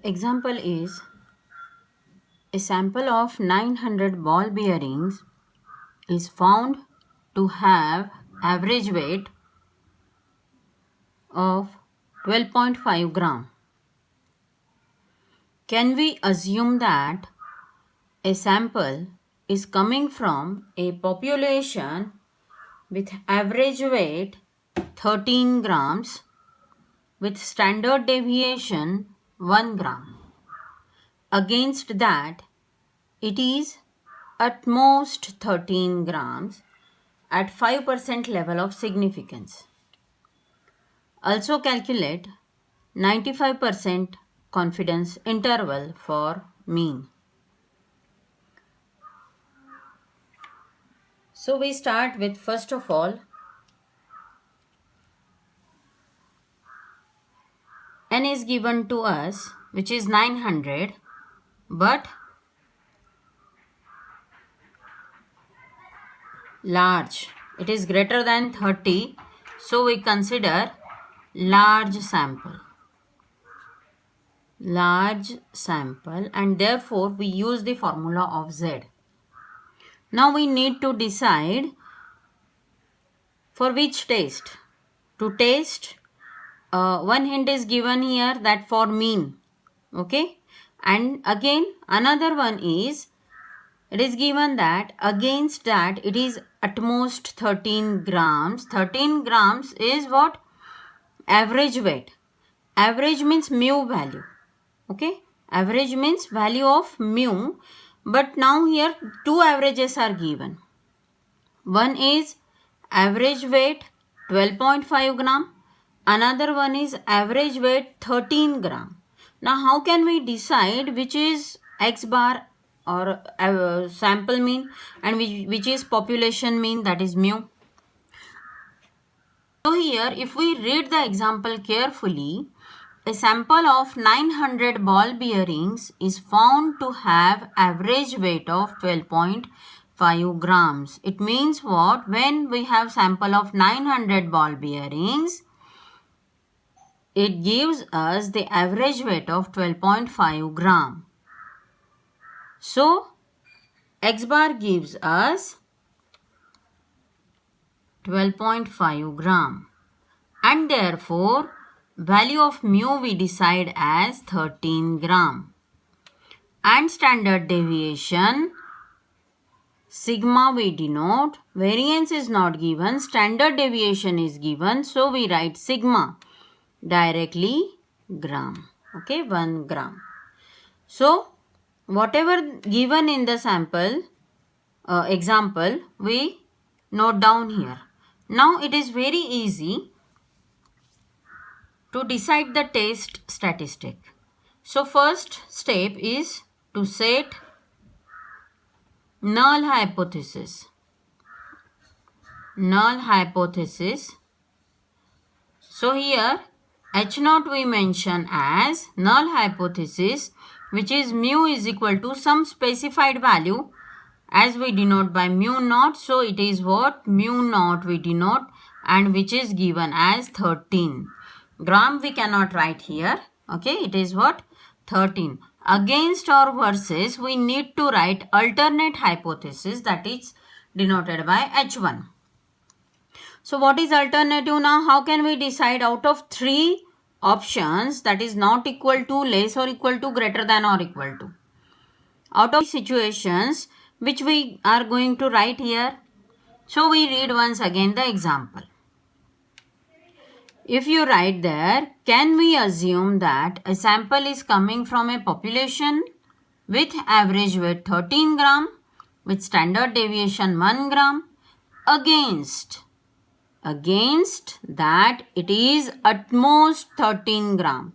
Example is a sample of 900 ball bearings is found to have average weight of 12.5 gram. Can we assume that a sample is coming from a population with average weight 13 grams with standard deviation 1 gram? Against that, it is at most 13 grams at 5% level of significance. Also calculate 95% confidence interval for mean. So we start with, first of all, n is given to us, which is 900, but large. It is greater than 30, so we consider large sample. Large sample, and therefore we use the formula of Z. Now we need to decide for which test. To test, one hint is given here that for mean. Okay, and again another one is, it is given that against that it is at most 13 grams. 13 grams is what? Average weight. Average means mu value. Okay, average means value of mu, but now here two averages are given. One is average weight 12.5 gram, another one is average weight 13 gram. Now how can we decide which is x bar or sample mean and which is population mean, that is mu? So here if we read the example carefully, a sample of 900 ball bearings is found to have average weight of 12.5 grams. It means what? When we have sample of 900 ball bearings, it gives us the average weight of 12.5 gram. So, x bar gives us 12.5 gram, and therefore value of mu we decide as 13 gram, and standard deviation sigma we denote. Variance is not given, standard deviation is given, so we write sigma directly gram. Okay, 1 gram. So whatever given in the sample example we note down here. Now it is very easy to decide the test statistic. So first step is to set null hypothesis. Null hypothesis. So here H0 we mention as null hypothesis, which is mu is equal to some specified value as we denote by mu naught. So it is what? Mu naught we denote, and which is given as 13. Gram we cannot write here. Okay, it is what? 13. Against or versus we need to write alternate hypothesis, that is denoted by H1. So what is alternative now? How can we decide out of 3 options, that is not equal to, less or equal to, greater than or equal to? Out of situations which we are going to write here. So we read once again the example. If you write there, can we assume that a sample is coming from a population with average weight 13 gram with standard deviation 1 gram against that it is at most 13 gram.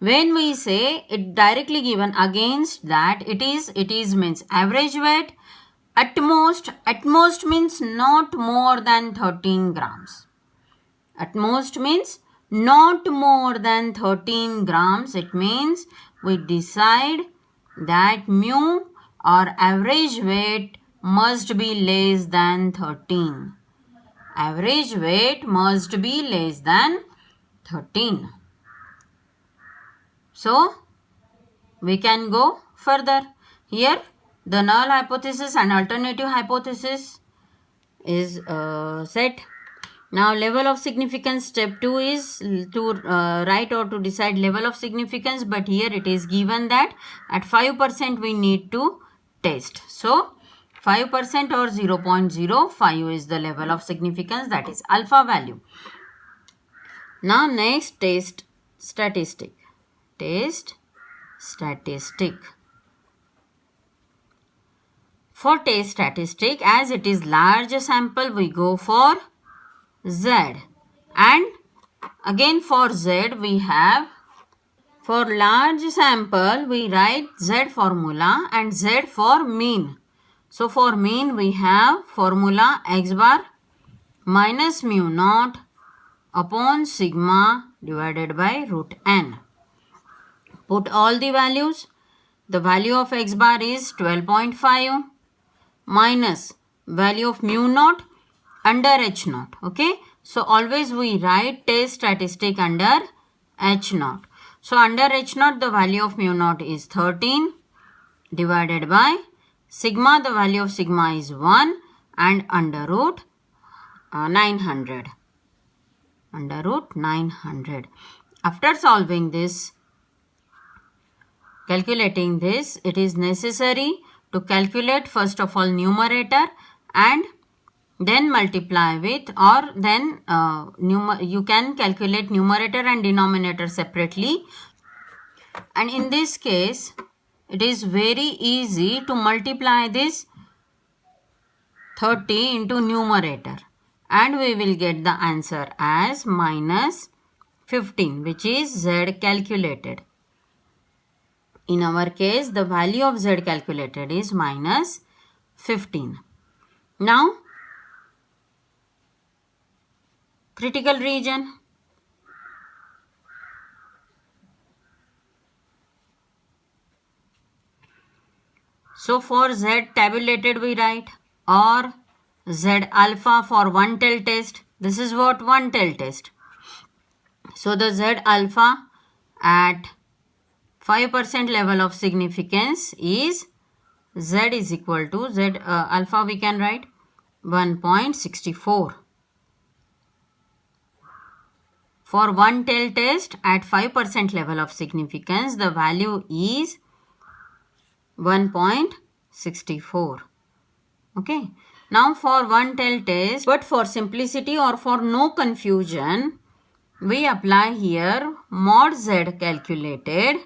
When we say it directly given against that, it is means average weight, at most means not more than 13 grams. At most means not more than 13 grams. It means we decide that mu or average weight must be less than 13. Average weight must be less than 13. So we can go further. Here the null hypothesis and alternative hypothesis is set. Now level of significance, step 2 is to write or to decide level of significance, but here it is given that at 5% we need to test. So 5% or 0.05 is the level of significance, that is alpha value. Now next, test statistic. Test statistic. For test statistic, as it is large sample, we go for Z. And again for Z we have, for large sample we write Z formula and Z for mean. So for mean we have formula x bar minus mu naught upon sigma divided by root n. Put all the values. The value of x bar is 12.5 minus value of mu naught under h naught. Okay. So always we write test statistic under h naught. So under h naught the value of mu naught is 13 divided by sigma, the value of sigma is 1 and under root 900. Under root 900. After solving this, calculating this, it is necessary to calculate first of all numerator and then multiply with, or then you can calculate numerator and denominator separately. And in this case, it is very easy to multiply this 30 into numerator. And we will get the answer as minus 15, which is Z calculated. In our case, the value of Z calculated is minus 15. Now, critical region. So for Z tabulated we write, or Z alpha for one tail test. This is what one tail test. So the Z alpha at 5% level of significance is Z is equal to Z alpha, we can write 1.64. For one tail test at 5% level of significance, the value is 1.64. Okay. Now for one tail test, but for simplicity or for no confusion, we apply here mod Z calculated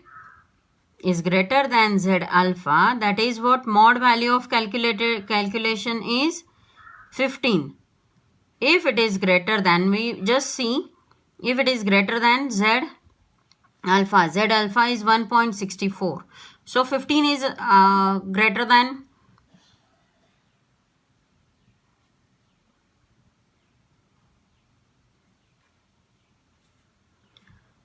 is greater than Z alpha. That is what mod value of calculation is 15. If it is greater than, we just see, if it is greater than Z alpha is 1.64. So 15 is greater than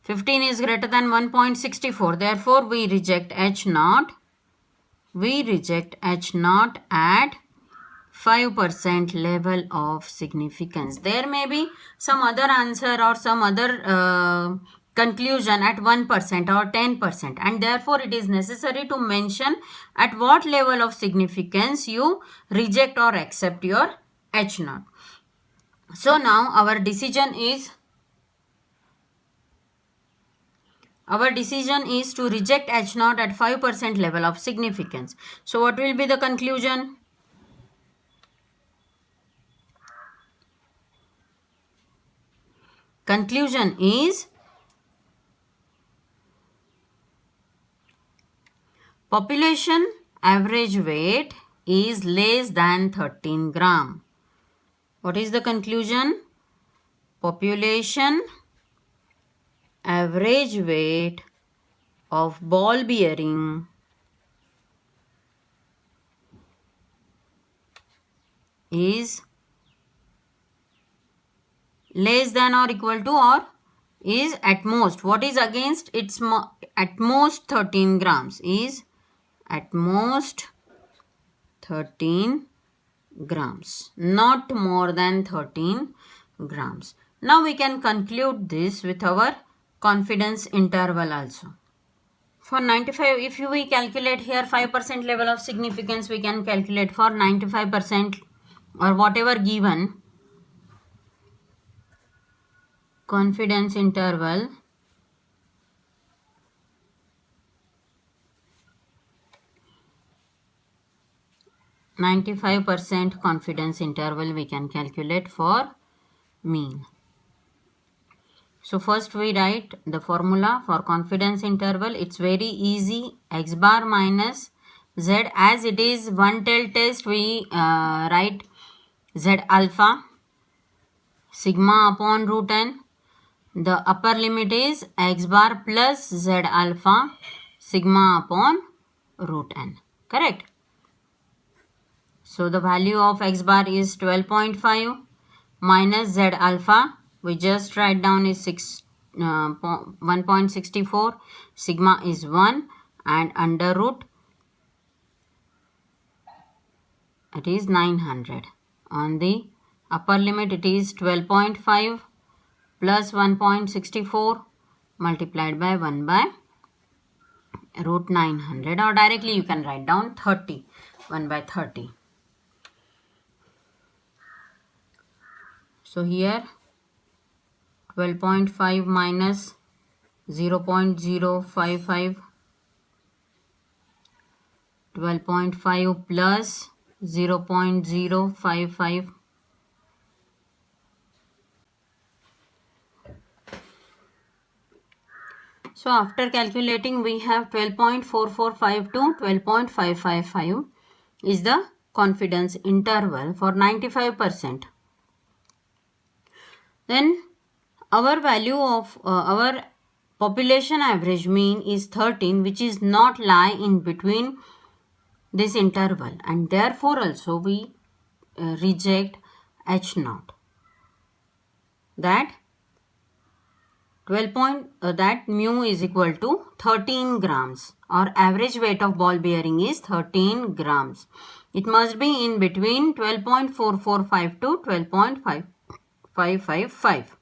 15 is greater than 1.64. Therefore, we reject H naught. We reject H naught at 5% level of significance. There may be some other answer or some other conclusion at 1% or 10%, and therefore it is necessary to mention at what level of significance you reject or accept your H naught. So now our decision is to reject H naught at 5% level of significance. So what will be the conclusion? Conclusion is population average weight is less than 13 gram. What is the conclusion? Population average weight of ball bearing is less than or equal to, or is at most, what is against its at most 13 grams, is at most 13 grams, not more than 13 grams. Now we can conclude this with our confidence interval also. For 95, if we calculate here 5% level of significance, we can calculate for 95% or whatever given confidence interval. (95% confidence interval we can calculate for mean. So first we write the formula for confidence interval. It's very easy. X bar minus Z, as it is one tail test, we write Z alpha sigma upon root n. The upper limit is X bar plus Z alpha sigma upon root n. Correct? So the value of X bar is 12.5 minus Z alpha, we just write down is 1.64, sigma is 1, and under root it is 900. On the upper limit it is 12.5 plus 1.64 multiplied by 1 by root 900, or directly you can write down 30, 1 by 30. So here 12.5 minus 0.055, 12.5 plus 0.055, so after calculating we have 12.445 to 12.555 is the confidence interval for 95%. Then our value of our population average mean is 13, which is not lie in between this interval, and therefore also we reject H0. That that mu is equal to 13 grams, or average weight of ball bearing is 13 grams. It must be in between 12.445 to 12.555.